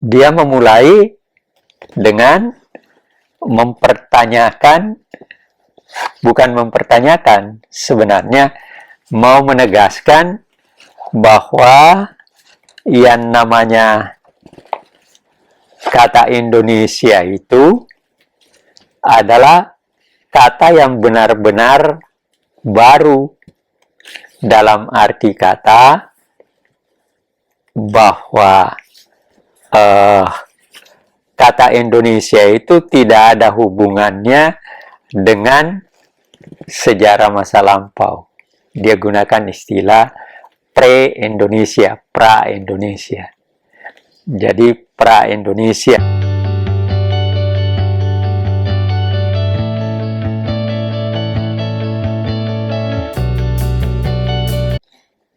dia memulai dengan mempertanyakan, bukan mempertanyakan, sebenarnya mau menegaskan bahwa yang namanya kata Indonesia itu adalah kata yang benar-benar baru, dalam arti kata bahwa kata Indonesia itu tidak ada hubungannya dengan sejarah masa lampau. Dia gunakan istilah pre-Indonesia, pra-Indonesia. Jadi pra-Indonesia.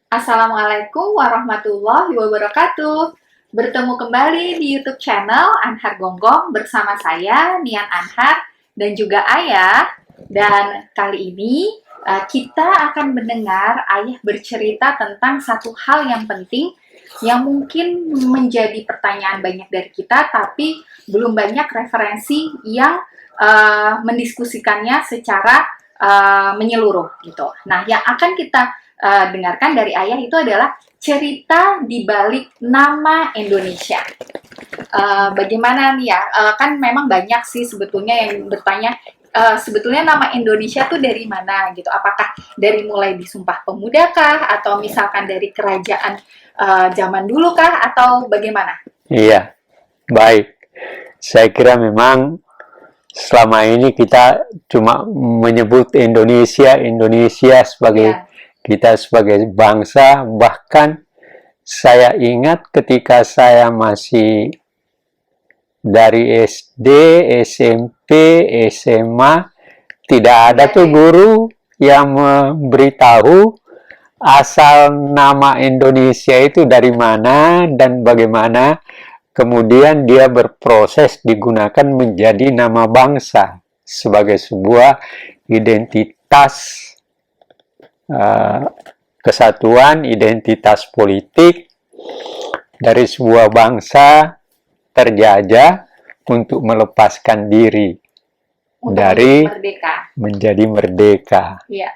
Assalamualaikum warahmatullahi wabarakatuh. Bertemu kembali di YouTube channel Anhar Gonggong bersama saya, Nian Anhar, dan juga Ayah. Dan kali ini kita akan mendengar Ayah bercerita tentang satu hal yang penting yang mungkin menjadi pertanyaan banyak dari kita, tapi belum banyak referensi yang mendiskusikannya secara menyeluruh gitu. Nah, yang akan kita dengarkan dari Ayah itu adalah cerita di balik nama Indonesia. Bagaimana nih ya? Kan memang banyak sih sebetulnya yang bertanya, sebetulnya nama Indonesia tuh dari mana gitu? Apakah dari mulai di Sumpah Pemuda kah? Atau misalkan dari kerajaan zaman dulu kah? Atau bagaimana? Iya, baik. Saya kira memang selama ini kita cuma menyebut Indonesia sebagai kita sebagai bangsa. Bahkan saya ingat ketika saya masih dari SD, SMP, SMA, tidak ada tuh guru yang memberitahu asal nama Indonesia itu dari mana dan bagaimana kemudian dia berproses digunakan menjadi nama bangsa sebagai sebuah identitas kesatuan, identitas politik dari sebuah bangsa terjajah untuk melepaskan diri Untuk dari merdeka. menjadi merdeka. Iya,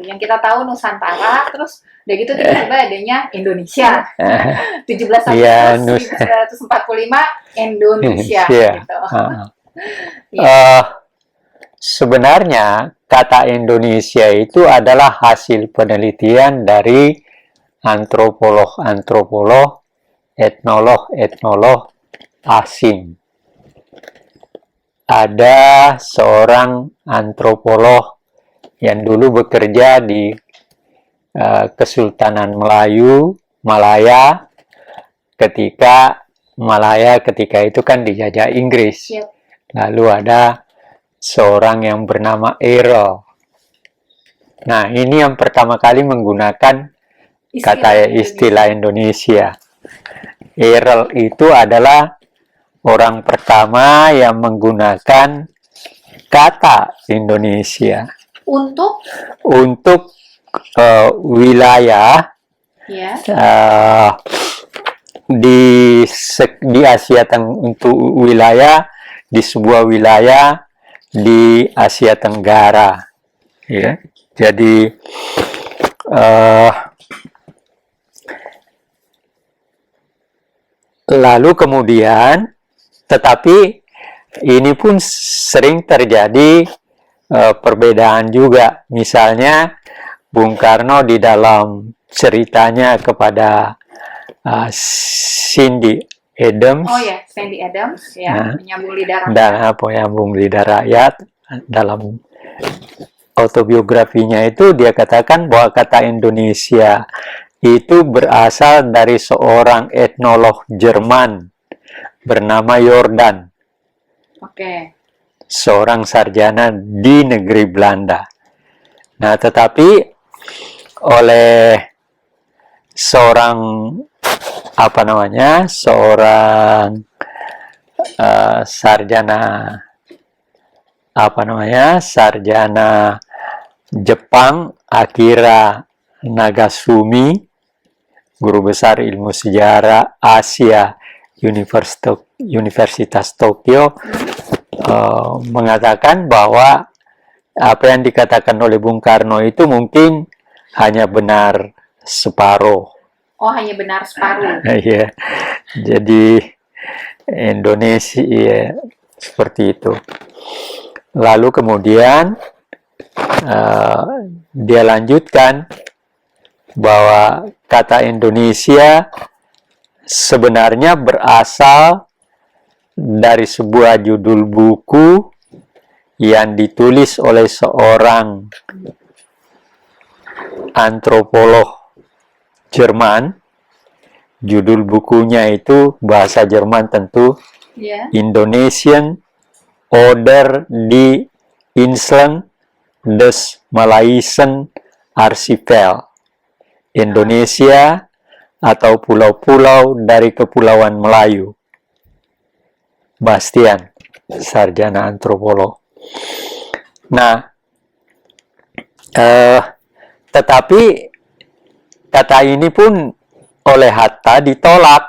yang kita tahu Nusantara, terus udah gitu tiba-tiba adanya Indonesia. 17 Agustus 1945 Indonesia gitu. Sebenarnya kata Indonesia itu adalah hasil penelitian dari antropolog, etnolog asing. Ada seorang antropolog yang dulu bekerja di Kesultanan Malaya ketika itu kan dijajah Inggris. Yep. Lalu ada seorang yang bernama Earl. Nah, ini yang pertama kali menggunakan istilah Indonesia. Earl itu adalah orang pertama yang menggunakan kata Indonesia untuk wilayah di Asia untuk wilayah di sebuah wilayah di Asia Tenggara, ya. Jadi lalu kemudian, tetapi ini pun sering terjadi perbedaan juga. Misalnya Bung Karno di dalam ceritanya kepada Cindy Adams. Oh ya, Cindy Adams, ya, Penyambung Lidah Rakyat. Dan Penyambung Lidah Rakyat, dalam autobiografinya itu dia katakan bahwa kata Indonesia itu berasal dari seorang etnolog Jerman bernama Jordan. Oke. Seorang sarjana di negeri Belanda. Nah, tetapi oleh seorang sarjana Jepang, Akira Nagasumi, guru besar ilmu sejarah Asia Universitas Tokyo mengatakan bahwa apa yang dikatakan oleh Bung Karno itu mungkin hanya benar separuh. Oh, hanya benar separuh. Iya, jadi Indonesia ya, seperti itu. Lalu kemudian dia lanjutkan bahwa kata Indonesia sebenarnya berasal dari sebuah judul buku yang ditulis oleh seorang antropolog Jerman. Judul bukunya itu bahasa Jerman tentu, Indonesian oder die Inseln des Malaysian Archipel. Indonesia atau pulau-pulau dari Kepulauan Melayu. Bastian, sarjana antropolog. Nah, tetapi kata ini pun oleh Hatta ditolak.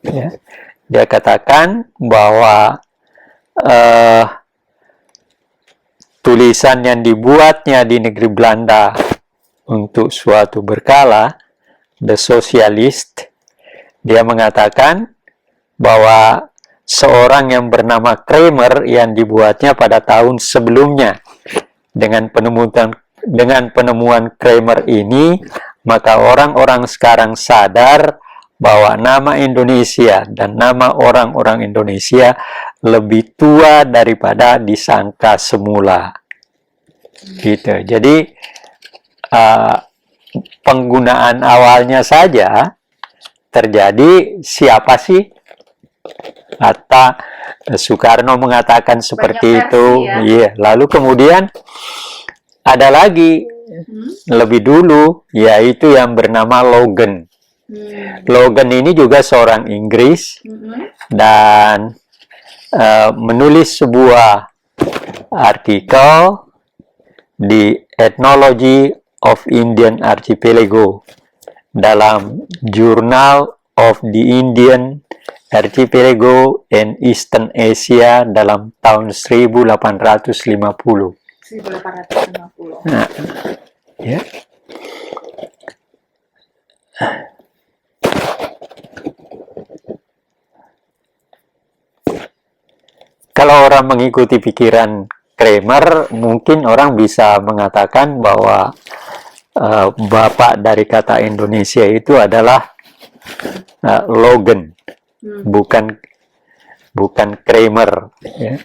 Ya. Dia katakan bahwa tulisan yang dibuatnya di negeri Belanda untuk suatu berkala, The Socialist, dia mengatakan bahwa seorang yang bernama Kramer yang dibuatnya pada tahun sebelumnya. Dengan penemuan Kramer ini, maka orang-orang sekarang sadar bahwa nama Indonesia dan nama orang-orang Indonesia lebih tua daripada disangka semula. Gitu. Jadi penggunaan awalnya saja terjadi siapa sih? Hatta Soekarno mengatakan seperti itu. Iya. Lalu kemudian ada lagi lebih dulu, yaitu yang bernama Logan. Logan ini juga seorang Inggris dan menulis sebuah artikel di Ethnology of Indian Archipelago dalam Journal of the Indian Archipelago and Eastern Asia dalam tahun 1850. 1850. Nah, ya. Kalau orang mengikuti pikiran Kramer, mungkin orang bisa mengatakan bahwa bapak dari kata Indonesia itu adalah Logan, bukan Kramer. Ya.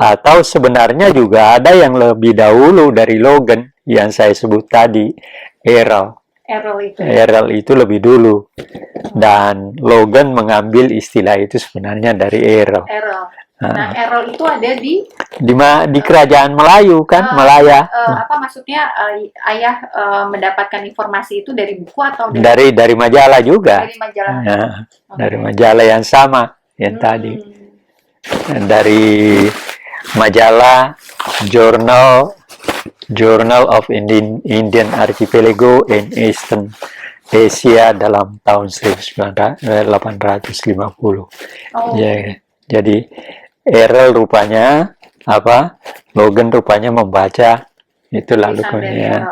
Atau sebenarnya juga ada yang lebih dahulu dari Logan yang saya sebut tadi, Errol. Errol itu lebih dulu, dan Logan mengambil istilah itu sebenarnya dari Errol. Nah, Errol itu ada di kerajaan Melayu kan, Malaya. Apa maksudnya ayah mendapatkan informasi itu dari buku atau dari majalah juga? Dari majalah. Nah, dari majalah yang sama yang tadi. Dari majalah Journal of Indian Archipelago and Eastern Asia dalam tahun 1850. Jadi Errol rupanya Logan rupanya membaca itu lalu kemudian.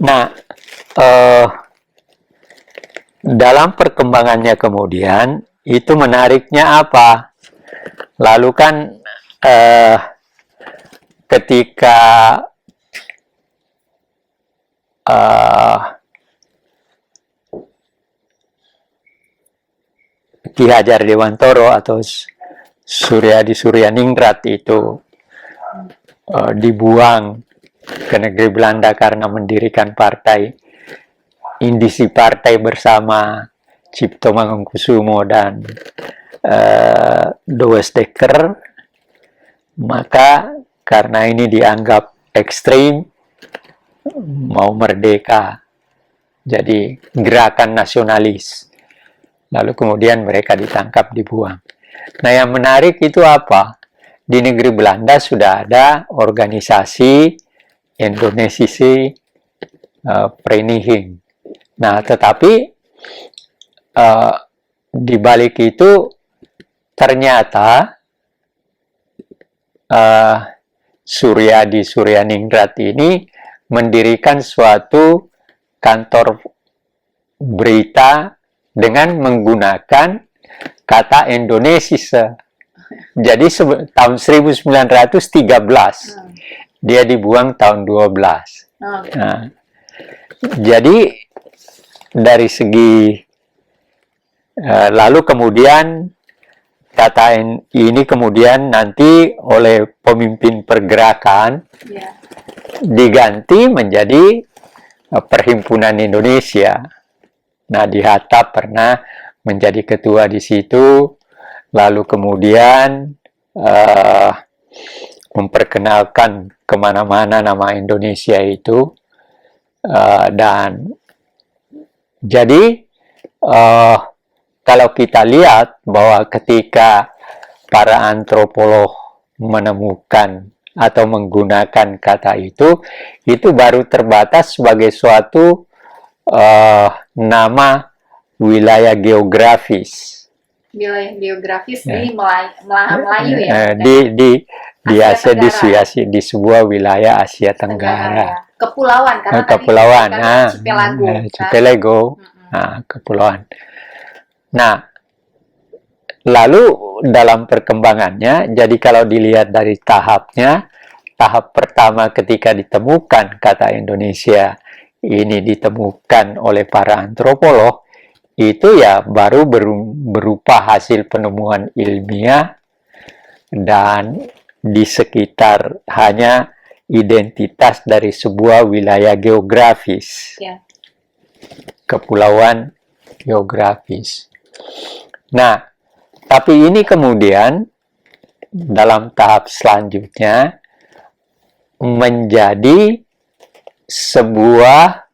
Nah, dalam perkembangannya kemudian itu menariknya apa? Lalu kan ketika Ki Hajar Dewantoro atau Suryadi Suryaningrat itu dibuang ke negeri Belanda karena mendirikan partai Indisi Partai bersama Cipto Mangunkusumo dan Douwe Dekker, maka karena ini dianggap ekstrim, mau merdeka, jadi gerakan nasionalis. Lalu kemudian mereka ditangkap, dibuang. Nah, yang menarik itu apa? Di negeri Belanda sudah ada organisasi Indonesische Vereniging, Nah, tetapi di balik itu ternyata Suryadi Suryaningrat ini mendirikan suatu kantor berita dengan menggunakan kata Indonesia. Jadi tahun 1913 dia dibuang tahun 12. Nah, jadi dari segi lalu kemudian kata ini kemudian nanti oleh pemimpin pergerakan diganti menjadi Perhimpunan Indonesia. Nah, di Hatta pernah menjadi ketua di situ, lalu kemudian memperkenalkan kemana-mana nama Indonesia itu, dan jadi kalau kita lihat bahwa ketika para antropolog menemukan atau menggunakan kata itu baru terbatas sebagai suatu nama wilayah geografis. Wilayah geografis di Melayu ya? Di Asia, di sebuah wilayah Asia Tenggara. Kepulauan, karena kepulauan, Archipelago. Kepulauan. Nah, lalu dalam perkembangannya, jadi kalau dilihat dari tahapnya, tahap pertama ketika ditemukan kata Indonesia ini ditemukan oleh para antropolog, itu ya baru berupa hasil penemuan ilmiah dan di sekitar hanya identitas dari sebuah wilayah geografis, kepulauan geografis. Nah, tapi ini kemudian dalam tahap selanjutnya menjadi sebuah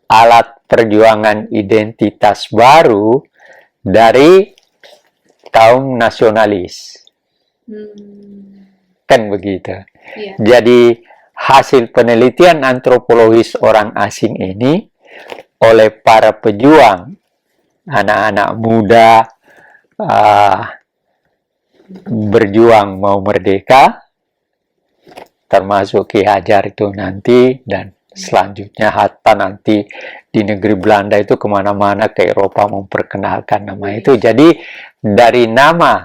alat perjuangan identitas baru dari kaum nasionalis. Kan begitu. Jadi hasil penelitian antropologis orang asing ini oleh para pejuang, anak-anak muda berjuang mau merdeka, termasuk Ki Hajar itu nanti, dan selanjutnya Hatta nanti di negeri Belanda itu kemana-mana ke Eropa memperkenalkan nama itu. Jadi dari nama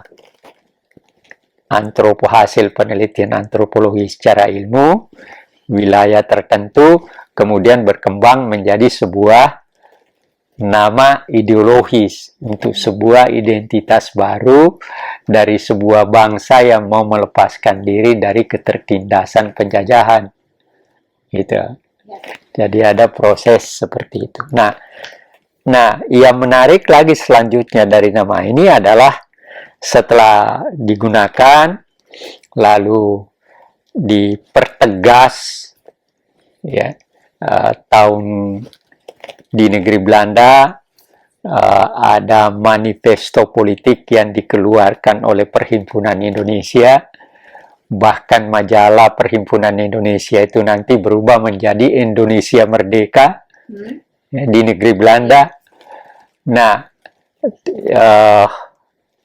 hasil penelitian antropologi secara ilmu, wilayah tertentu kemudian berkembang menjadi sebuah nama ideologis untuk sebuah identitas baru dari sebuah bangsa yang mau melepaskan diri dari ketertindasan penjajahan, gitu. Jadi ada proses seperti itu. Nah, yang menarik lagi selanjutnya dari nama ini adalah setelah digunakan lalu dipertegas, ya, tahun di negeri Belanda ada manifesto politik yang dikeluarkan oleh Perhimpunan Indonesia, bahkan majalah Perhimpunan Indonesia itu nanti berubah menjadi Indonesia Merdeka ya, di negeri Belanda. Nah,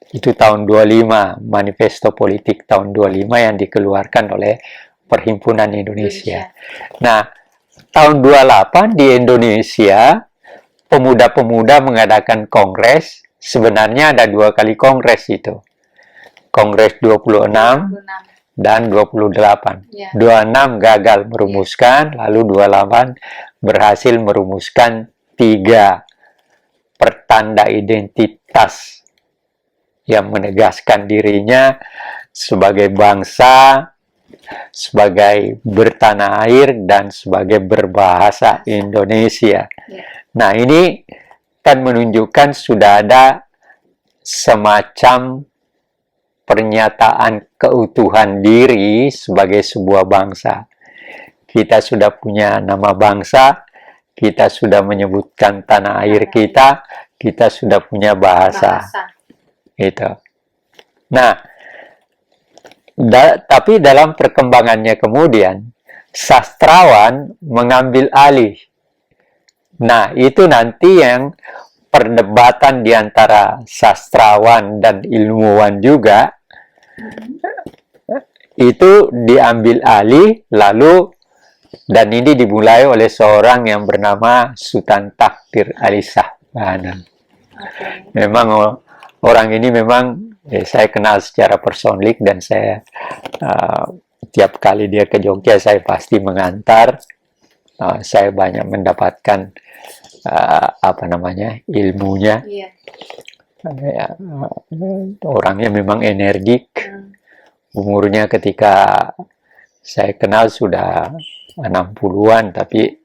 itu tahun 25, manifesto politik tahun 25 yang dikeluarkan oleh Perhimpunan Indonesia. Nah, tahun 28 di Indonesia, pemuda-pemuda mengadakan kongres. Sebenarnya ada 2 kali kongres itu. Kongres 26 dan 28. 26 gagal merumuskan, lalu 28 berhasil merumuskan 3 pertanda identitas yang menegaskan dirinya sebagai bangsa, sebagai bertanah air, dan sebagai berbahasa Indonesia. Nah, ini kan menunjukkan sudah ada semacam pernyataan keutuhan diri sebagai sebuah bangsa. Kita sudah punya nama bangsa, kita sudah menyebutkan tanah air kita sudah punya bahasa. Itu. Nah, tapi dalam perkembangannya kemudian, sastrawan mengambil alih. Nah, itu nanti yang perdebatan di antara sastrawan dan ilmuwan juga, itu diambil alih, lalu dan ini dimulai oleh seorang yang bernama Sultan Takdir Ali Shahbana. Memang orang ini memang saya kenal secara personik, dan saya tiap kali dia ke Jogja saya pasti mengantar. Saya banyak mendapatkan ilmunya. Orangnya memang energik. Umurnya ketika saya kenal sudah 60-an, tapi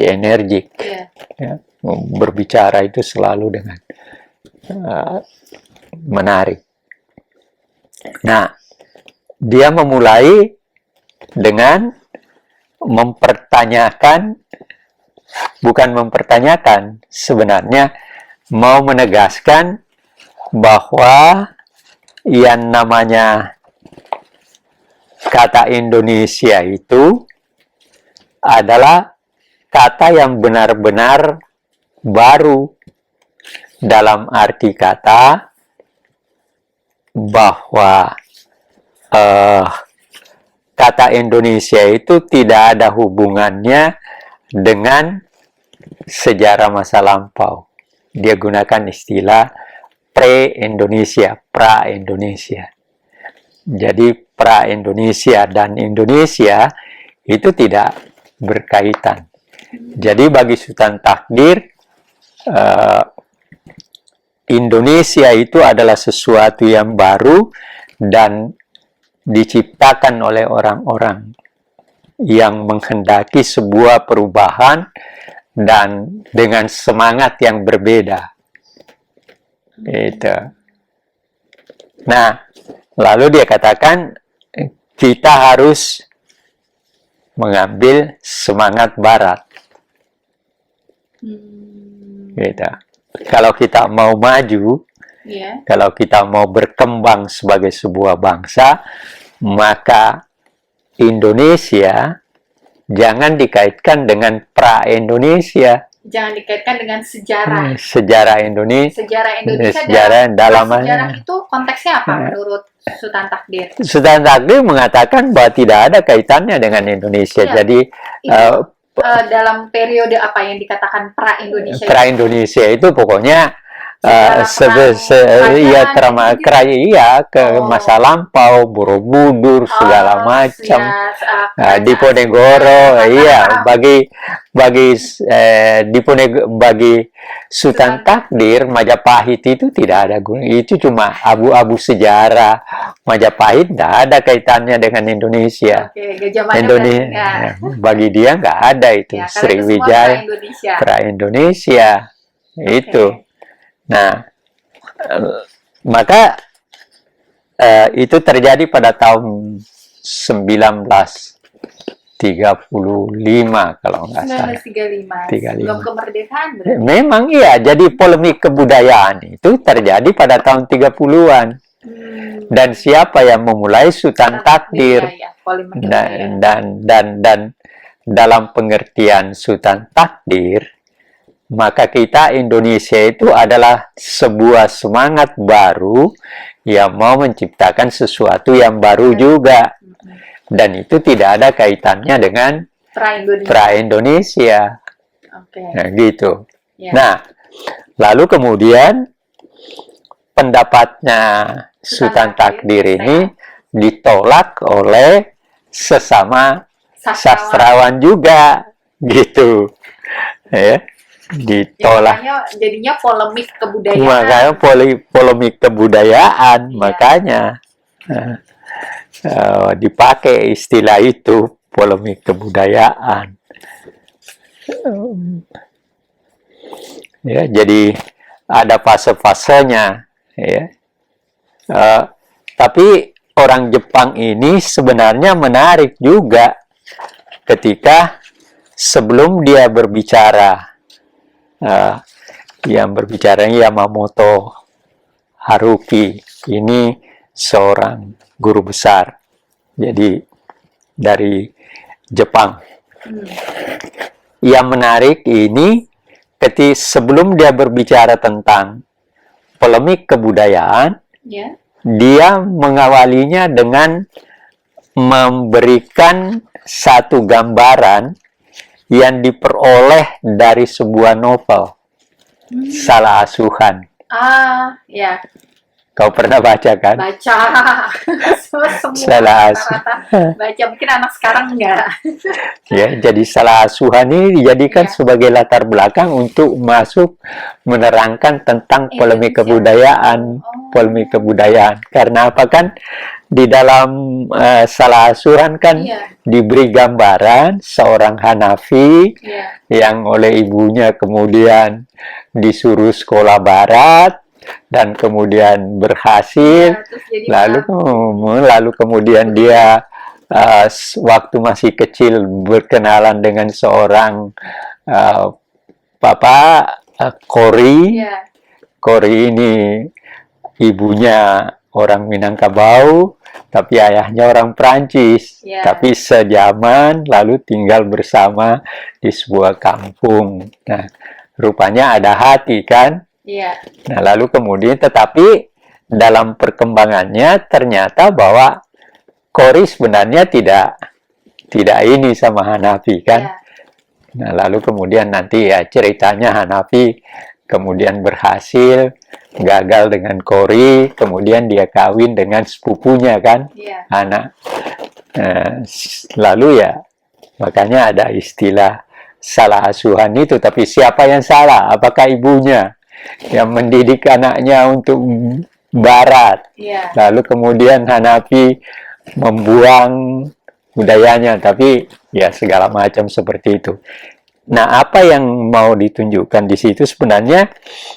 energik. Ya, berbicara itu selalu dengan menarik. Nah, dia memulai dengan bukan mempertanyakan, sebenarnya mau menegaskan bahwa yang namanya kata Indonesia itu adalah kata yang benar-benar baru, dalam arti kata bahwa kata Indonesia itu tidak ada hubungannya dengan sejarah masa lampau. Dia gunakan istilah pre-Indonesia, pra-Indonesia. Jadi pra-Indonesia dan Indonesia itu tidak berkaitan. Jadi bagi Sultan Takdir, Indonesia itu adalah sesuatu yang baru dan diciptakan oleh orang-orang yang menghendaki sebuah perubahan dan dengan semangat yang berbeda. Itu. Nah, lalu dia katakan kita harus mengambil semangat Barat. Gitu. Kalau kita mau maju, kalau kita mau berkembang sebagai sebuah bangsa, maka Indonesia jangan dikaitkan dengan pra-Indonesia. Jangan dikaitkan dengan sejarah. Sejarah Indonesia. Sejarah itu konteksnya apa menurut Sultan Takdir? Sultan Takdir mengatakan bahwa tidak ada kaitannya dengan Indonesia. Jadi dalam periode apa yang dikatakan pra-Indonesia? Pra-Indonesia itu pokoknya masa lampau, Borobudur, segala macam, Diponegoro, bagi Sultan Takdir, Majapahit itu tidak ada guna, itu cuma abu-abu sejarah. Majapahit tidak ada kaitannya dengan Indonesia. Indonesia bagi dia nggak ada itu. Sriwijaya, pra-Indonesia itu. Nah, maka itu terjadi pada tahun 1935 kalau nggak salah. 1935. Belum kemerdekaan. Memang iya, jadi polemik kebudayaan itu terjadi pada tahun 30-an. Dan siapa yang memulai? Sultan Takdir. Dan dalam pengertian Sultan Takdir, maka kita Indonesia itu adalah sebuah semangat baru yang mau menciptakan sesuatu yang baru juga. Dan itu tidak ada kaitannya dengan pra-Indonesia. Nah, gitu. Nah, lalu kemudian pendapatnya Sultan Takdir ini ditolak oleh sesama sastrawan juga, gitu. Ya. Ditolak. Jadinya polemik kebudayaan. Makanya polemik kebudayaan, makanya dipakai istilah itu, polemik kebudayaan. Ya, jadi ada fase-fasenya. Ya. Tapi orang Jepang ini sebenarnya menarik juga ketika sebelum dia berbicara. Yang berbicara Yamamoto Haruki, ini seorang guru besar. Jadi dari Jepang. Hmm. Yang menarik ini, sebelum dia berbicara tentang polemik kebudayaan, Ya. dia mengawalinya dengan memberikan satu gambaran yang diperoleh dari sebuah novel, Salah Asuhan. Ya. Kau pernah baca kan? Baca. Semua Salah rata-rata baca. Mungkin anak sekarang enggak. Ya, jadi Salah Asuhan ini dijadikan Iya. sebagai latar belakang untuk masuk menerangkan tentang polemik kebudayaan, polemik kebudayaan. Karena apa kan? Di dalam Salah Asuhan kan Iya. diberi gambaran seorang Hanafi Iya. yang oleh ibunya kemudian disuruh sekolah barat dan kemudian berhasil. Iya, terus jadi Lalu kemudian dia waktu masih kecil berkenalan dengan seorang Kori. Iya. Kori ini ibunya orang Minangkabau, tapi ayahnya orang Prancis. Yeah. Tapi sejaman lalu tinggal bersama di sebuah kampung. Nah, rupanya ada hati kan? Yeah. Nah, lalu kemudian tetapi dalam perkembangannya ternyata bahwa Kori sebenarnya tidak ini sama Hanafi kan? Yeah. Nah, lalu kemudian nanti ya ceritanya Hanafi kemudian berhasil gagal dengan Kori, kemudian dia kawin dengan sepupunya kan, yeah. anak. Lalu ya makanya ada istilah salah asuhan itu, tapi siapa yang salah? Apakah ibunya yang mendidik anaknya untuk barat? Yeah. Lalu kemudian Hanafi membuang budayanya, tapi ya segala macam seperti itu. Nah, apa yang mau ditunjukkan di situ sebenarnya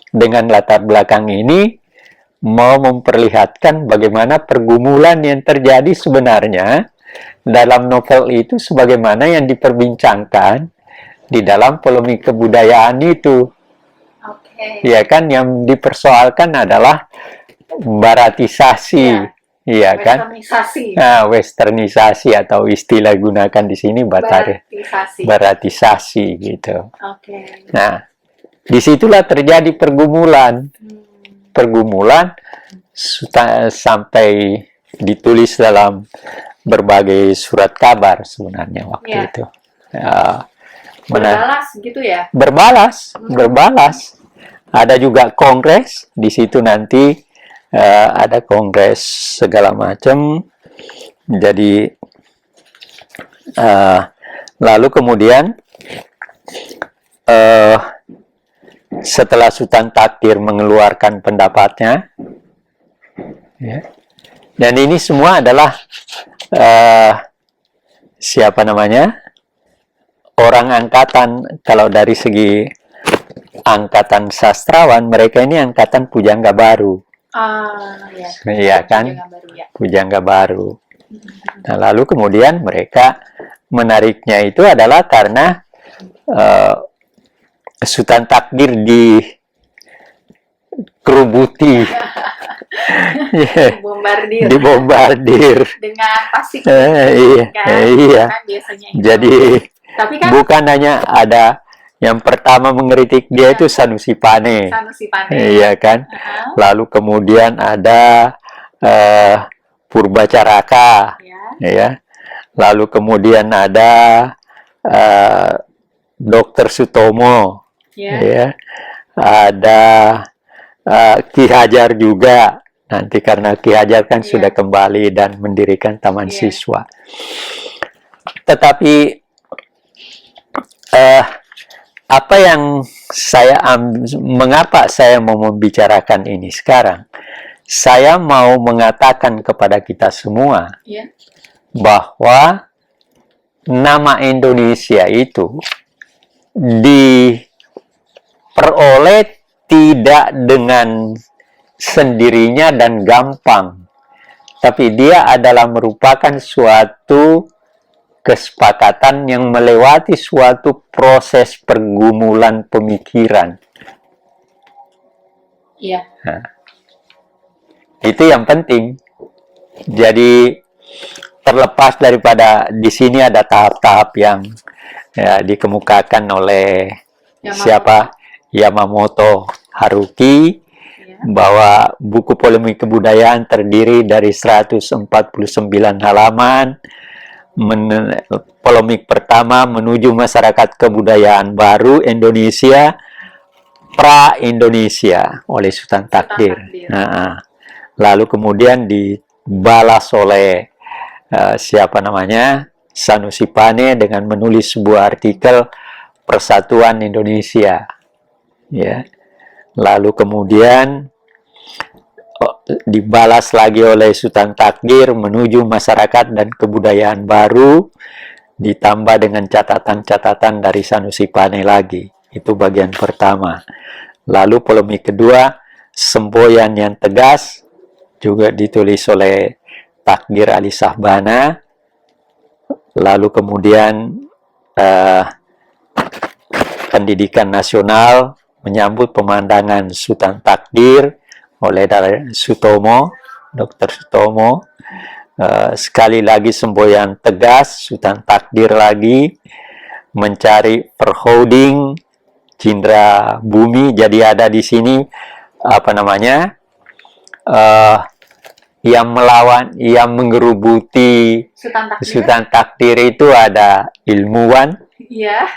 dengan latar belakang ini mau memperlihatkan bagaimana pergumulan yang terjadi sebenarnya dalam novel itu sebagaimana yang diperbincangkan di dalam polemik kebudayaan itu. Okay. Ya kan, yang dipersoalkan adalah baratisasi. Iya kan? Westernisasi. Nah, westernisasi atau istilah gunakan di sini baratisasi gitu. Okay. Nah, disitulah terjadi pergumulan. Pergumulan sampai ditulis dalam berbagai surat kabar sebenarnya waktu itu. Berbalas gitu ya? Berbalas. Ada juga kongres di situ nanti. Ada kongres segala macam. Jadi lalu kemudian setelah Sultan Takdir mengeluarkan pendapatnya, ya, dan ini semua adalah siapa namanya, orang angkatan. Kalau dari segi angkatan sastrawan, mereka ini angkatan pujangga baru. Ya. Iya kan, pujangga baru. Nah, lalu kemudian mereka menariknya itu adalah karena Sultan Takdir dikerubuti, dibombardir dengan pasif. Iya. Kan biasanya itu. Jadi tapi kan, bukan hanya ada yang pertama mengkritik dia itu Sanusi Pane. Iya kan. Lalu kemudian ada Purbacaraka. Ya. Lalu kemudian ada Dr. Sutomo. Ya. Ada Ki Hajar juga. Nanti karena Ki Hajar kan sudah kembali dan mendirikan taman siswa. Tetapi apa yang mengapa saya mau membicarakan ini sekarang? Saya mau mengatakan kepada kita semua bahwa nama Indonesia itu diperoleh tidak dengan sendirinya dan gampang, tapi dia adalah merupakan suatu kesepakatan yang melewati suatu proses pergumulan pemikiran. Iya. Nah, itu yang penting. Jadi terlepas daripada di sini ada tahap-tahap yang ya, dikemukakan oleh siapa? Yamamoto Haruki, Ya. bahwa buku polemik kebudayaan terdiri dari 149 halaman. Polemik pertama menuju masyarakat kebudayaan baru Indonesia pra-Indonesia oleh Sultan Takdir. Nah, lalu kemudian dibalas oleh siapa namanya, Sanusi Pane dengan menulis sebuah artikel Persatuan Indonesia. Ya. Lalu kemudian dibalas lagi oleh Sultan Takdir menuju masyarakat dan kebudayaan baru, ditambah dengan catatan-catatan dari Sanusi Pane lagi. Itu bagian pertama. Lalu polemik kedua, semboyan yang tegas, juga ditulis oleh Takdir Ali Sahbana. Lalu kemudian pendidikan nasional menyambut pemandangan Sultan Takdir oleh Sutomo, Dr. Sutomo. Sekali lagi semboyan tegas, Sultan Takdir lagi mencari perholding Cindra Bumi. Jadi ada di sini apa namanya, yang melawan, yang menggerubuti Sultan Takdir itu ada ilmuwan, Iya.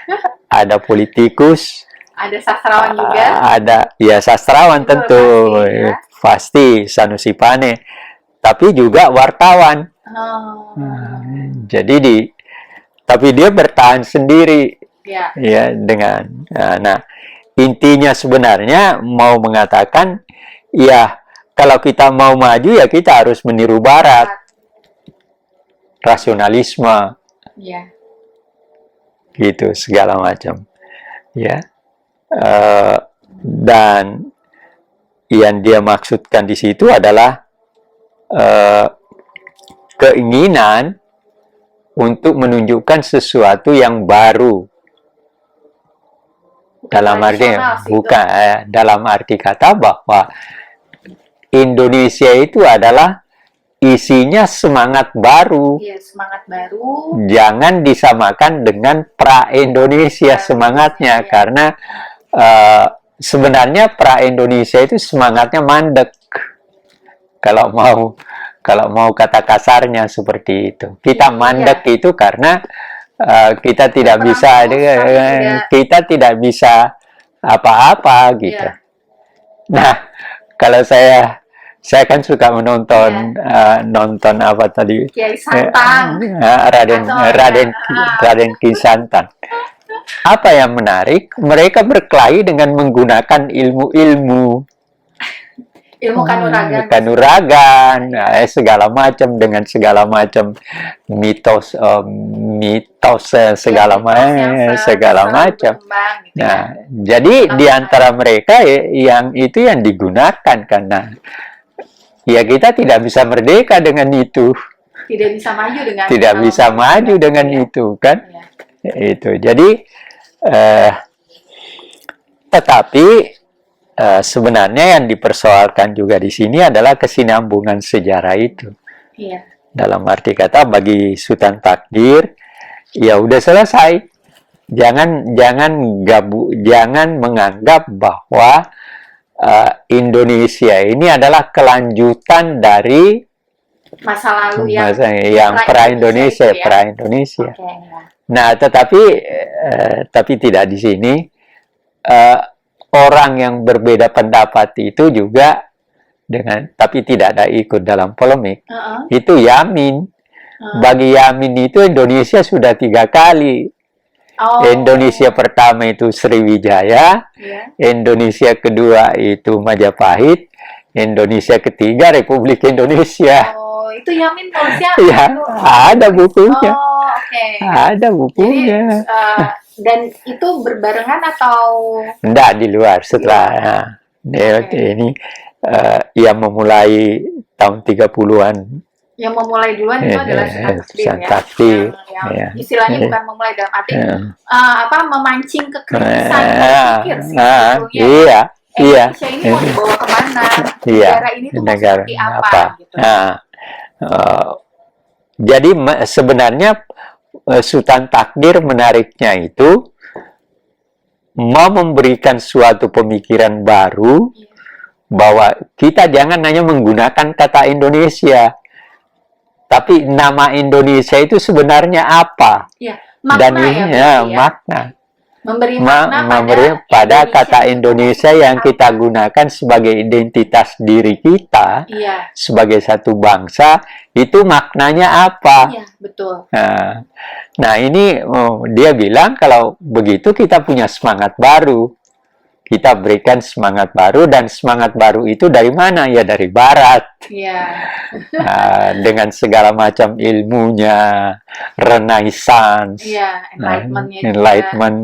ada politikus, Ada sastrawan juga. ada ya sastrawan Betul, tentu pasti, ya. pasti Sanusi Pane, tapi juga wartawan. Oh. Jadi tapi dia bertahan sendiri. Ya. Ya, dengan nah, intinya sebenarnya mau mengatakan ya, kalau kita mau maju ya kita harus meniru barat, rasionalisme, Ya. gitu segala macam, ya. Dan yang dia maksudkan di situ adalah keinginan untuk menunjukkan sesuatu yang baru. Dalam arti dalam arti kata bahwa Indonesia itu adalah isinya semangat baru. Iya, semangat baru. Jangan disamakan dengan pra-Indonesia semangatnya, karena sebenarnya pra-Indonesia itu semangatnya mandek. Kalau mau kata kasarnya seperti itu. Kita mandek itu karena kita tidak bisa apa-apa gitu. Nah, kalau saya kan suka menonton nonton apa tadi, Kiai Santang, Raden Ki Santan. Apa yang menarik, mereka berkelahi dengan menggunakan ilmu kanuragan, segala macam, dengan segala macam mitos segala macam. Nah, jadi di antara mereka yang itu yang digunakan, karena ya kita tidak bisa merdeka dengan itu. Tidak bisa maju dengan itu kan. Itu. Jadi tetapi sebenarnya yang dipersoalkan juga di sini adalah kesinambungan sejarah itu. Iya. Dalam arti kata bagi Sultan Takdir ya udah selesai. Jangan menganggap bahwa Indonesia ini adalah kelanjutan dari masa lalu yang pra-Indonesia. Nah, tapi tidak di sini. Orang yang berbeda pendapat itu juga tapi tidak ada ikut dalam polemik. Itu Yamin. Bagi Yamin itu Indonesia sudah 3 kali. Indonesia pertama itu Sriwijaya, Indonesia kedua itu Majapahit, Indonesia ketiga Republik Indonesia. Itu Yamin tulisnya? Ya, ada bukunya. Ada bukunya. Jadi, dan itu berbarengan atau? Enggak, di luar. Setelah ini yang memulai tahun 30-an. Yang memulai duluan itu adalah Sultan Takdir, yang istilahnya bukan memulai dalam arti memancing kekritisan berpikir sih sebetulnya. Indonesia ini mau dibawa kemana? Negara ini tuh seperti apa? Gitu. Jadi sebenarnya Sultan Takdir menariknya itu mau memberikan suatu pemikiran baru bahwa kita jangan hanya menggunakan kata Indonesia, tapi nama Indonesia itu sebenarnya apa? Ya, Dan makna ini ya, makna. memberi makna Memberi pada kata Indonesia yang kita gunakan sebagai identitas diri kita, Iya, sebagai satu bangsa, itu maknanya apa? iya, betul. Nah, ini dia bilang kalau begitu kita punya semangat baru. Kita berikan semangat baru, dan semangat baru itu dari mana? Ya dari Barat. Iya. Dengan segala macam ilmunya, Renaissance, Iya, enlightenment-nya juga. enlightenment.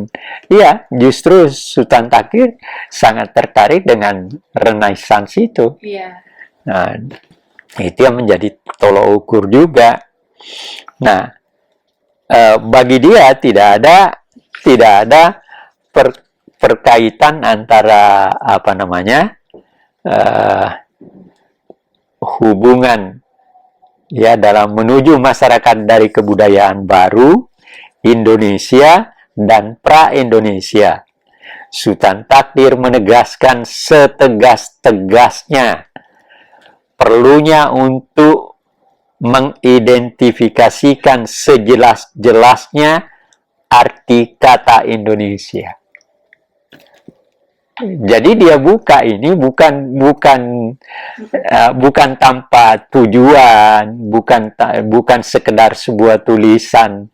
Iya, justru Sultan Takdir sangat tertarik dengan Renaissance itu. Iya. Nah, itu yang menjadi tolok ukur juga. Nah, bagi dia tidak ada perkaitan antara apa namanya hubungan ya dalam menuju masyarakat dari kebudayaan baru Indonesia dan pra-Indonesia. Sultan Takdir menegaskan setegas-tegasnya perlunya untuk mengidentifikasikan sejelas-jelasnya arti kata Indonesia. Jadi dia buka ini bukan tanpa tujuan, bukan sekedar sebuah tulisan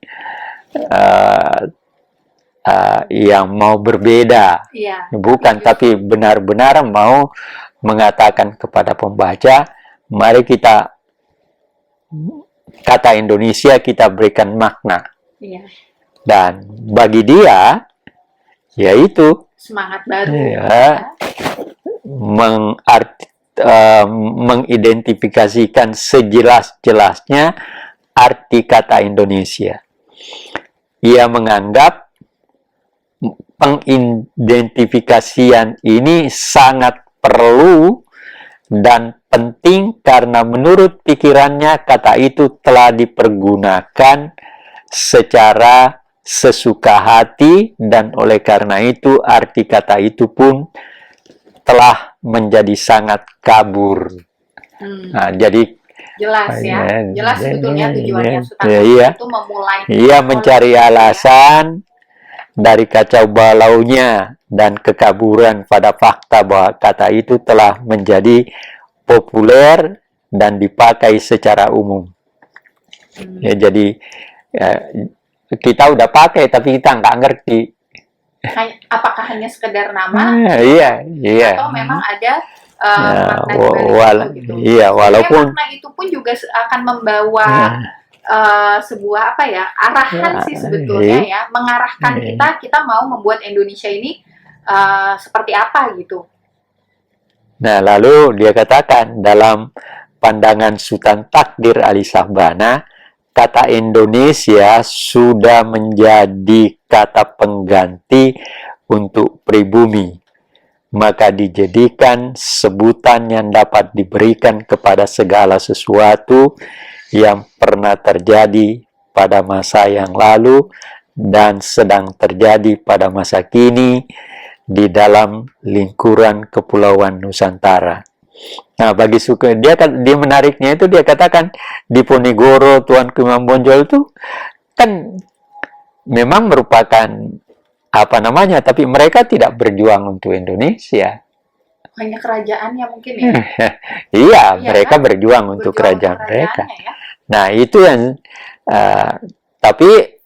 yang mau berbeda, Iya. bukan, tapi benar-benar mau mengatakan kepada pembaca, mari kita kata Indonesia kita berikan makna. Iya. Dan bagi dia, yaitu Semangat baru. ya, mengidentifikasikan sejelas-jelasnya arti kata Indonesia. Ia menganggap pengidentifikasian ini sangat perlu dan penting karena menurut pikirannya kata itu telah dipergunakan secara sesuka hati, dan oleh karena itu arti kata itu pun telah menjadi sangat kabur. Nah, jadi jelas ya, jelas sebetulnya tujuannya Sultan itu memulai. Ia mencari alasan dari kacau balaunya dan kekaburan pada fakta bahwa kata itu telah menjadi populer dan dipakai secara umum. Ya, jadi kita udah pakai tapi kita nggak ngerti. Apakah hanya sekedar nama? Iya. Atau memang ada makna gitu. Iya, walaupun makna itu pun juga akan membawa sebuah arahan sih sebetulnya ya, mengarahkan kita mau membuat Indonesia ini seperti apa gitu. Nah, lalu dia katakan dalam pandangan Sultan Takdir Ali Shahbana, kata Indonesia sudah menjadi kata pengganti untuk pribumi, maka dijadikan sebutan yang dapat diberikan kepada segala sesuatu yang pernah terjadi pada masa yang lalu dan sedang terjadi pada masa kini di dalam lingkuran Kepulauan Nusantara. Nah, bagi suku dia menariknya itu dia katakan Diponegoro, Tuanku Imam Bonjol itu kan memang merupakan tapi mereka tidak berjuang untuk Indonesia. Hanya kerajaannya mungkin ya. Iya, mereka kan? berjuang untuk kerajaan mereka. Ya? Nah, itu yang tapi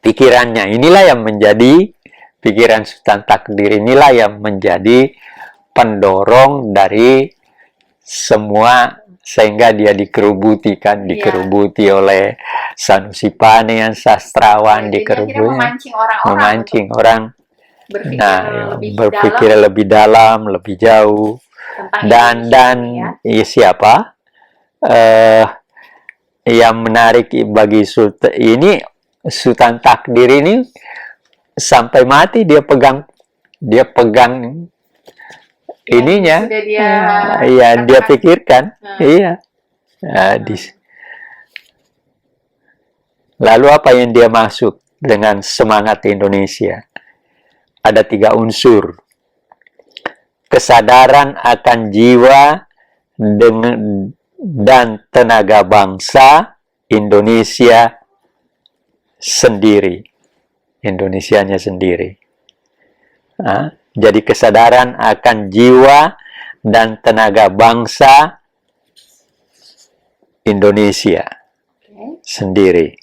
pikirannya inilah yang menjadi pikiran Sultan Takdir, inilah yang menjadi pendorong dari semua, sehingga dia dikerubuti oleh Sanusi Pane yang sastrawan, memancing orang berpikir lebih dalam, lebih jauh, dan siapa yang menarik bagi Sultan Takdir ini sampai mati dia pegang ininya, dia pikirkan, iya. Lalu apa yang dia maksud dengan semangat Indonesia? Ada 3 unsur. Kesadaran akan jiwa dan tenaga bangsa Indonesia sendiri. Indonesianya sendiri. Jadi kesadaran akan jiwa dan tenaga bangsa Indonesia sendiri.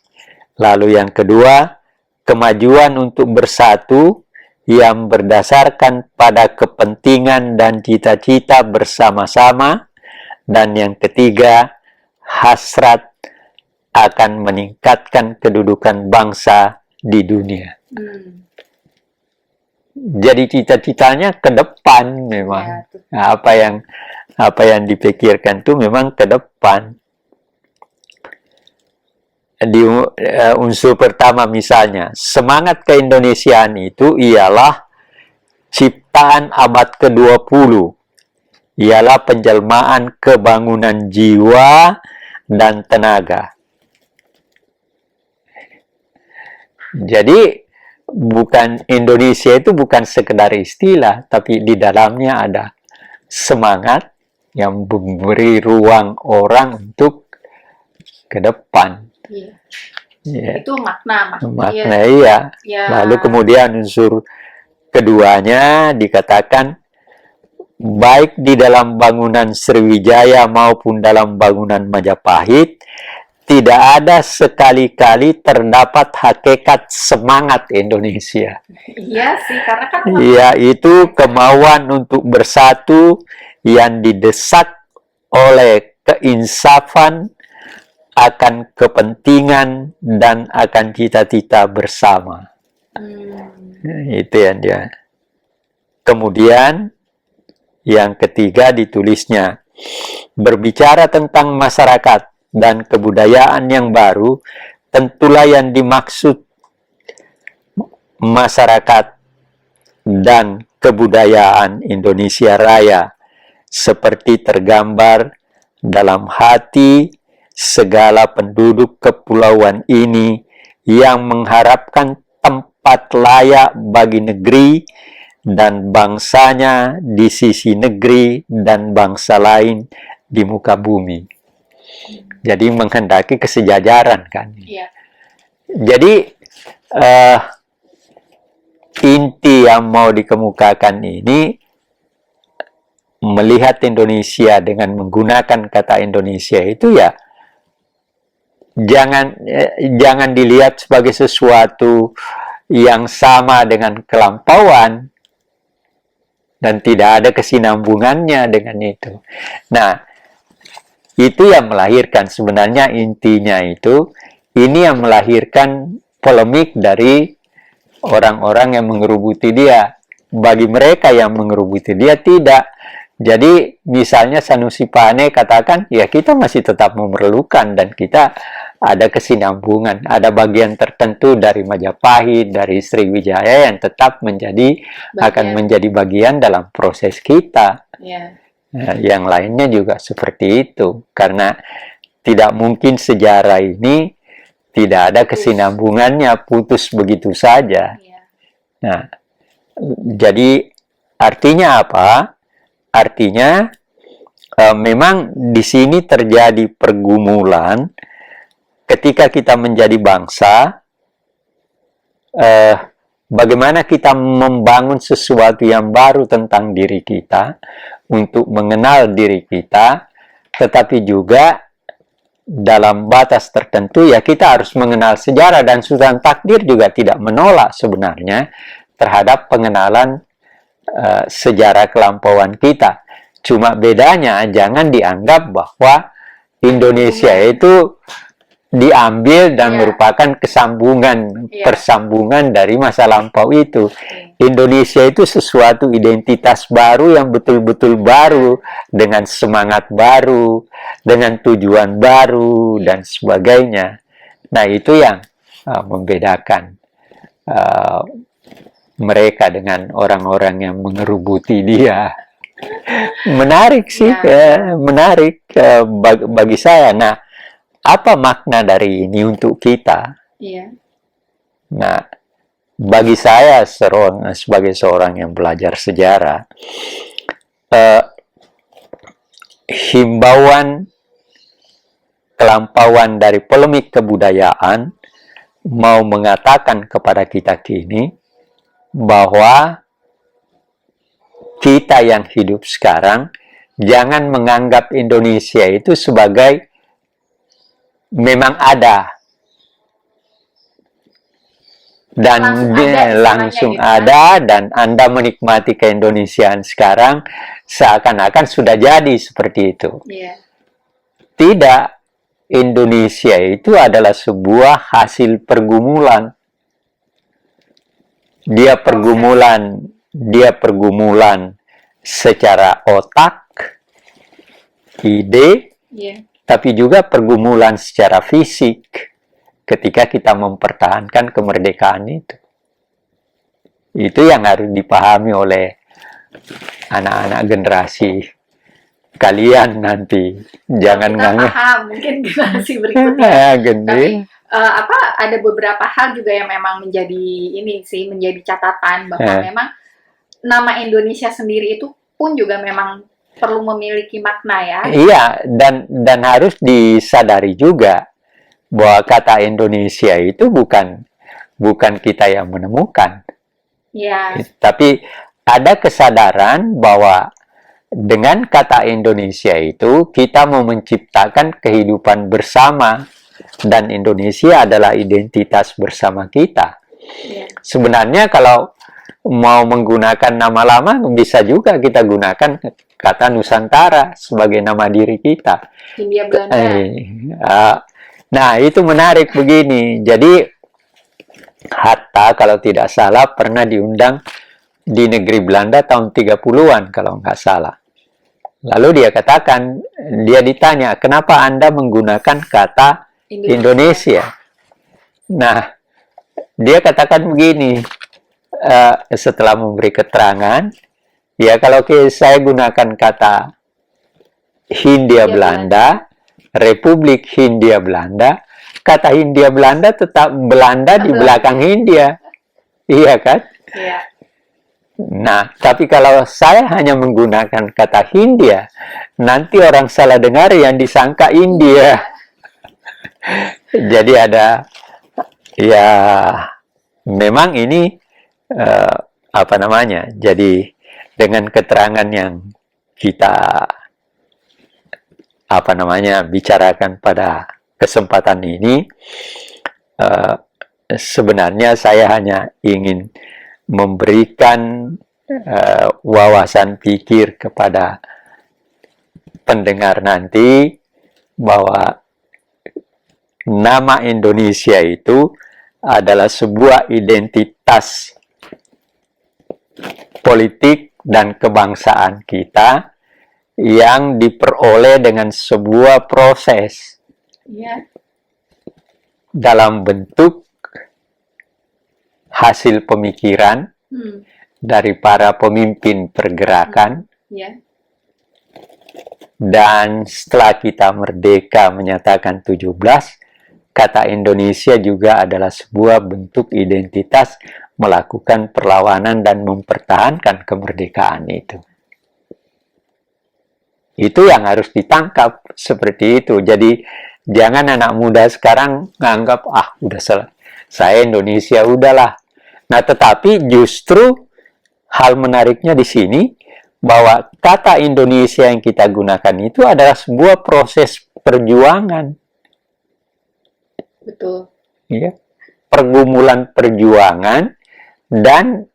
Lalu yang kedua, kemajuan untuk bersatu yang berdasarkan pada kepentingan dan cita-cita bersama-sama. Dan yang ketiga, hasrat akan meningkatkan kedudukan bangsa di dunia. Jadi cita-citanya ke depan memang. Nah, apa yang dipikirkan itu memang ke depan. Di unsur pertama misalnya, semangat keindonesiaan itu ialah ciptaan abad ke-20. Ialah penjelmaan kebangunan jiwa dan tenaga. Jadi bukan Indonesia itu bukan sekedar istilah, tapi di dalamnya ada semangat yang memberi ruang orang untuk ke depan. Itu makna. Iya. Lalu kemudian unsur keduanya dikatakan baik di dalam bangunan Sriwijaya maupun dalam bangunan Majapahit, tidak ada sekali-kali terdapat hakikat semangat Indonesia. Iya sih, karena kan yaitu kemauan untuk bersatu yang didesak oleh keinsafan akan kepentingan dan akan cita-cita bersama. Itu yang dia. Kemudian yang ketiga ditulisnya, berbicara tentang masyarakat dan kebudayaan yang baru, tentulah yang dimaksud masyarakat dan kebudayaan Indonesia Raya seperti tergambar dalam hati segala penduduk kepulauan ini yang mengharapkan tempat layak bagi negeri dan bangsanya di sisi negeri dan bangsa lain di muka bumi. Jadi menghendaki kesejajaran kan. Iya. Jadi inti yang mau dikemukakan ini melihat Indonesia dengan menggunakan kata Indonesia itu ya jangan dilihat sebagai sesuatu yang sama dengan kelampauan dan tidak ada kesinambungannya dengan itu. Nah, itu yang melahirkan sebenarnya intinya itu, ini yang melahirkan polemik dari orang-orang yang mengerubuti dia. Bagi mereka yang mengerubuti dia tidak. Jadi misalnya Sanusi Pane katakan, ya kita masih tetap memerlukan dan kita ada kesinambungan. Ada bagian tertentu dari Majapahit, dari Sriwijaya yang tetap akan menjadi bagian dalam proses kita. Yeah. Nah, yang lainnya juga seperti itu. Karena tidak mungkin sejarah ini tidak ada kesinambungannya, putus begitu saja. Yeah. Nah, jadi artinya apa? Artinya memang di sini terjadi pergumulan ketika kita menjadi bangsa, bagaimana kita membangun sesuatu yang baru tentang diri kita, untuk mengenal diri kita, tetapi juga dalam batas tertentu ya kita harus mengenal sejarah, dan Sultan Takdir juga tidak menolak sebenarnya terhadap pengenalan sejarah kelampauan kita. Cuma bedanya jangan dianggap bahwa Indonesia itu diambil dan merupakan kesambungan, persambungan dari masa lampau itu. Indonesia itu sesuatu identitas baru yang betul-betul baru, dengan semangat baru, dengan tujuan baru, dan sebagainya. Nah, itu yang membedakan mereka dengan orang-orang yang mengerubuti dia. Menarik sih, menarik bagi saya. Nah, apa makna dari ini untuk kita? Iya. Nah, bagi saya sebagai seorang yang belajar sejarah, himbauan kelampauan dari polemik kebudayaan mau mengatakan kepada kita kini bahwa kita yang hidup sekarang jangan menganggap Indonesia itu sebagai memang ada dan langsung ada dan Anda menikmati keindonesiaan sekarang seakan-akan sudah jadi seperti itu. Yeah. Tidak, Indonesia itu adalah sebuah hasil pergumulan. Dia pergumulan secara otak, ide, tapi juga pergumulan secara fisik ketika kita mempertahankan kemerdekaan itu. Itu yang harus dipahami oleh anak-anak generasi kalian nanti. Jangan nganggap paham mungkin generasi berikutnya. Tapi ada beberapa hal juga yang memang menjadi catatan bahwa memang nama Indonesia sendiri itu pun juga memang perlu memiliki makna ya. Iya, dan harus disadari juga bahwa kata Indonesia itu bukan kita yang menemukan. Ya. Tapi ada kesadaran bahwa dengan kata Indonesia itu kita mau menciptakan kehidupan bersama dan Indonesia adalah identitas bersama kita. Ya. Sebenarnya kalau mau menggunakan nama lama bisa juga kita gunakan kata Nusantara sebagai nama diri kita. Hindia Belanda. Nah, itu menarik begini. Jadi, Hatta kalau tidak salah pernah diundang di negeri Belanda tahun 30-an kalau nggak salah. Lalu dia ditanya, kenapa Anda menggunakan kata Indonesia? Nah, dia katakan begini, setelah memberi keterangan, ya kalau saya gunakan kata Hindia Belanda, Republik Hindia Belanda, kata Hindia Belanda tetap Belanda di belakang Hindia. Iya kan? Iya. Nah, tapi kalau saya hanya menggunakan kata Hindia, nanti orang salah dengar yang disangka India. Jadi ya memang ini jadi dengan keterangan yang kita bicarakan pada kesempatan ini, sebenarnya saya hanya ingin memberikan wawasan pikir kepada pendengar nanti bahwa nama Indonesia itu adalah sebuah identitas politik dan kebangsaan kita yang diperoleh dengan sebuah proses dalam bentuk hasil pemikiran dari para pemimpin pergerakan. Dan setelah kita merdeka menyatakan 17, kata Indonesia juga adalah sebuah bentuk identitas melakukan perlawanan dan mempertahankan kemerdekaan itu. Itu yang harus ditangkap seperti itu. Jadi jangan anak muda sekarang nganggap udah saya Indonesia udahlah. Nah, tetapi justru hal menariknya di sini bahwa kata Indonesia yang kita gunakan itu adalah sebuah proses perjuangan. Betul. Ya, pergumulan perjuangan, dan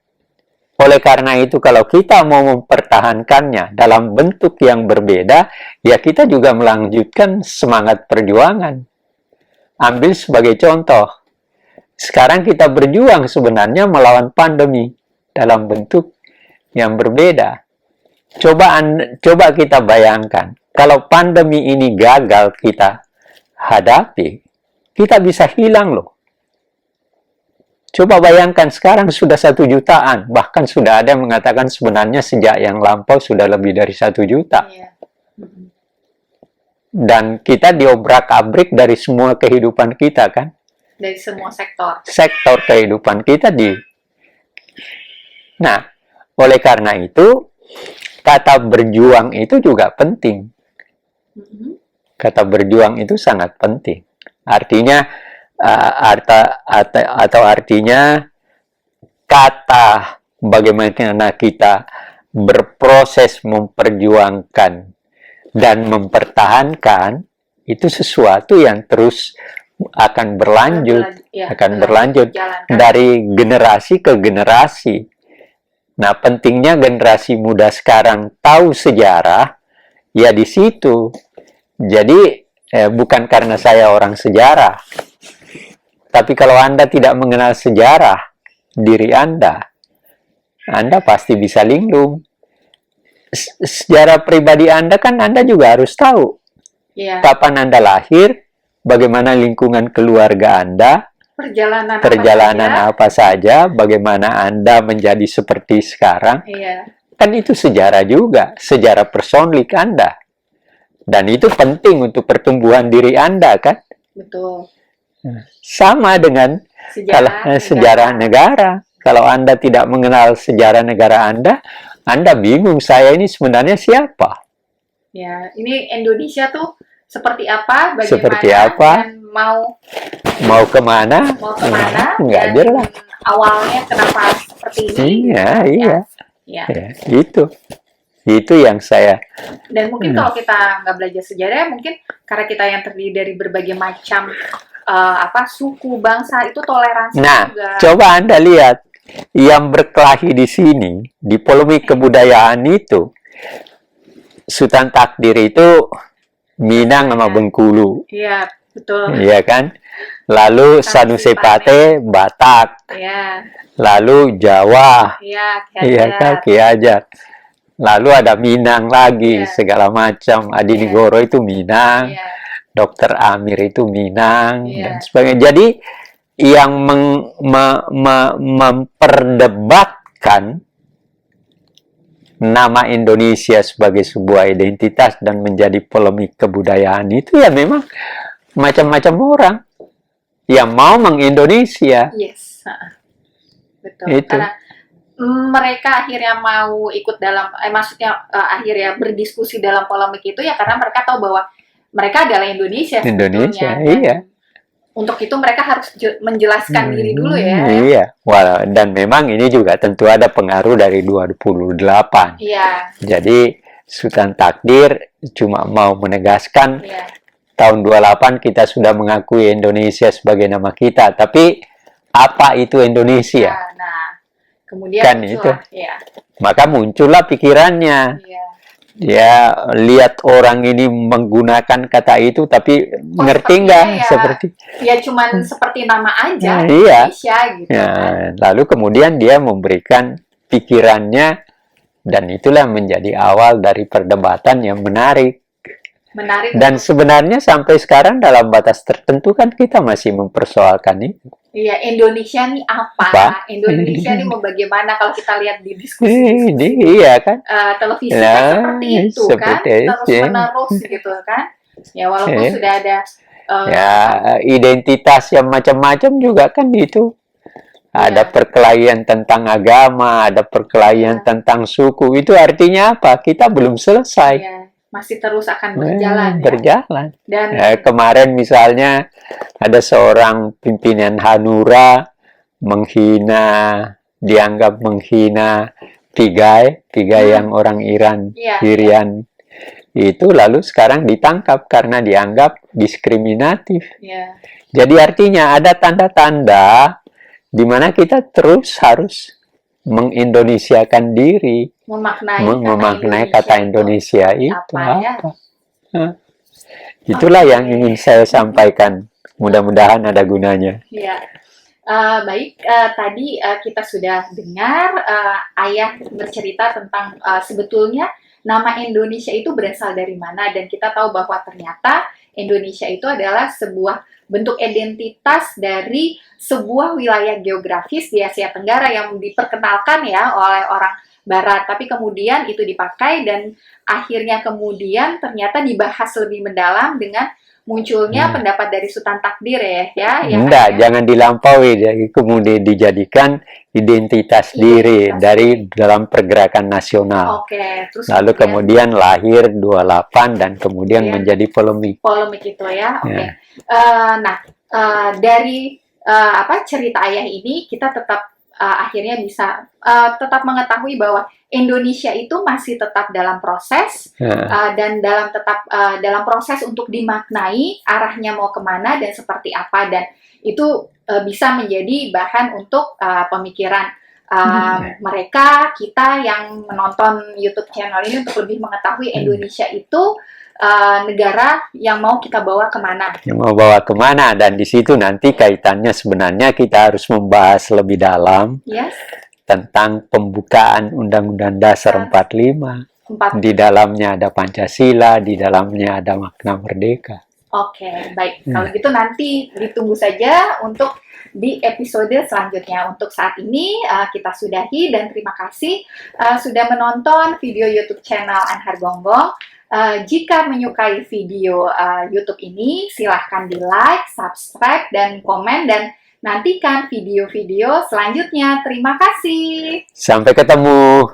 oleh karena itu kalau kita mau mempertahankannya dalam bentuk yang berbeda, ya kita juga melanjutkan semangat perjuangan. Ambil sebagai contoh, sekarang kita berjuang sebenarnya melawan pandemi dalam bentuk yang berbeda. Coba kita bayangkan, kalau pandemi ini gagal kita hadapi, kita bisa hilang loh. Coba bayangkan sekarang sudah 1 jutaan, bahkan sudah ada yang mengatakan sebenarnya sejak yang lampau sudah lebih dari 1 juta. Dan kita diobrak-abrik dari semua kehidupan kita kan. dari semua sektor. sektor kehidupan kita Nah, oleh karena itu, kata berjuang itu juga penting. Mhm. Kata berjuang itu sangat penting. Artinya, artinya kata bagaimana kita berproses memperjuangkan dan mempertahankan itu sesuatu yang terus akan berlanjut, Berjalan, kan? dari generasi ke generasi. Nah, pentingnya generasi muda sekarang tahu sejarah, ya di situ. Jadi, bukan karena saya orang sejarah, tapi kalau Anda tidak mengenal sejarah diri Anda pasti bisa linglung. Sejarah pribadi Anda kan Anda juga harus tahu. Iya. Kapan Anda lahir, bagaimana lingkungan keluarga Anda, perjalanan apa saja, bagaimana Anda menjadi seperti sekarang. Iya. Kan itu sejarah juga, sejarah personlik Anda. Dan itu penting untuk pertumbuhan diri Anda, kan? Betul. Sama dengan sejarah negara. Kalau Anda tidak mengenal sejarah negara Anda bingung, saya ini sebenarnya siapa? Ya, ini Indonesia tuh seperti apa, bagaimana, seperti apa, dan mau kemana, nggak jelas. Awalnya kenapa seperti ini? Iya. Itu yang saya. Dan mungkin kalau kita nggak belajar sejarah, mungkin karena kita yang terdiri dari berbagai macam suku, bangsa, itu toleransi juga. Nah, coba Anda lihat yang berkelahi di sini, di polemik kebudayaan itu, Sultan Takdir itu Minang sama Bengkulu. Iya, betul. Iya kan? Lalu Sanusi Pate Batak. Iya. Lalu Jawa. Iya kan, Ki Hajar. Lalu ada Minang lagi, segala macam. Adinegoro itu Minang. Dr. Amir itu Minang dan sebagainya. Jadi yang memperdebatkan nama Indonesia sebagai sebuah identitas dan menjadi polemik kebudayaan itu ya memang macam-macam orang yang mau mengindonesia. Yes, betul. Itu. Karena mereka akhirnya mau ikut dalam, akhirnya berdiskusi dalam polemik itu ya karena mereka tahu bahwa mereka adalah Indonesia. Iya. Untuk itu mereka harus menjelaskan diri dulu ya. Iya. Dan memang ini juga tentu ada pengaruh dari 28. Iya. Jadi Sultan Takdir cuma mau menegaskan tahun 28 kita sudah mengakui Indonesia sebagai nama kita. Tapi apa itu Indonesia? Nah, kemudian kan itu. Maka muncullah pikirannya. Ya, lihat orang ini menggunakan kata itu, tapi ngerti nggak seperti? Ya cuman seperti nama aja, Indonesia gitu. Lalu kemudian dia memberikan pikirannya, dan itulah menjadi awal dari perdebatan yang menarik. Dan sebenarnya sampai sekarang dalam batas tertentu kan kita masih mempersoalkan itu. Iya, Indonesia nih apa? Indonesia nih mau bagaimana kalau kita lihat di diskusi iya kan? Televisi kan seperti itu kan, terus-menerus gitu kan. Ya walaupun sudah ada identitas yang macam-macam juga kan itu. Ada perkelahian tentang agama, ada perkelahian tentang suku. Itu artinya apa? Kita belum selesai. Masih terus akan berjalan. Dan kemarin misalnya ada seorang pimpinan Hanura dianggap menghina Pigai yang orang Iran, Irian. Itu lalu sekarang ditangkap karena dianggap diskriminatif. Jadi artinya ada tanda-tanda di mana kita terus harus mengindonesiakan diri, memaknai kata Indonesia itu apa. Itulah yang ingin saya sampaikan. Mudah-mudahan ada gunanya. Baik, tadi kita sudah dengar Ayah bercerita tentang sebetulnya nama Indonesia itu berasal dari mana, dan kita tahu bahwa ternyata Indonesia itu adalah sebuah bentuk identitas dari sebuah wilayah geografis di Asia Tenggara yang diperkenalkan ya oleh orang Barat, tapi kemudian itu dipakai dan akhirnya kemudian ternyata dibahas lebih mendalam dengan munculnya pendapat dari Sultan Takdir ya Enggak, Ayah? jangan dilampaui, jadi kemudian dijadikan identitas diri Identitas dari diri. dalam pergerakan nasional. Oke, terus Lalu kemudian lahir 28 dan kemudian Kemudian menjadi polemik. polemik itu ya, oke. Ya. Nah, dari cerita Ayah ini kita tetap akhirnya bisa tetap mengetahui bahwa Indonesia itu masih tetap dalam proses dan dalam proses untuk dimaknai arahnya mau kemana dan seperti apa, dan itu bisa menjadi bahan untuk pemikiran mereka, kita yang menonton YouTube channel ini, untuk lebih mengetahui Indonesia itu negara yang mau kita bawa kemana. Yang mau bawa kemana, dan di situ nanti kaitannya sebenarnya kita harus membahas lebih dalam tentang pembukaan Undang-Undang Dasar 45. Di dalamnya ada Pancasila, di dalamnya ada makna merdeka. Oke, baik. Kalau gitu nanti ditunggu saja untuk di episode selanjutnya. Untuk saat ini kita sudahi, dan terima kasih sudah menonton video YouTube channel Anhar Gonggong. Jika menyukai video YouTube ini, silahkan di-like, subscribe, dan komen, dan nantikan video-video selanjutnya. Terima kasih. Sampai ketemu.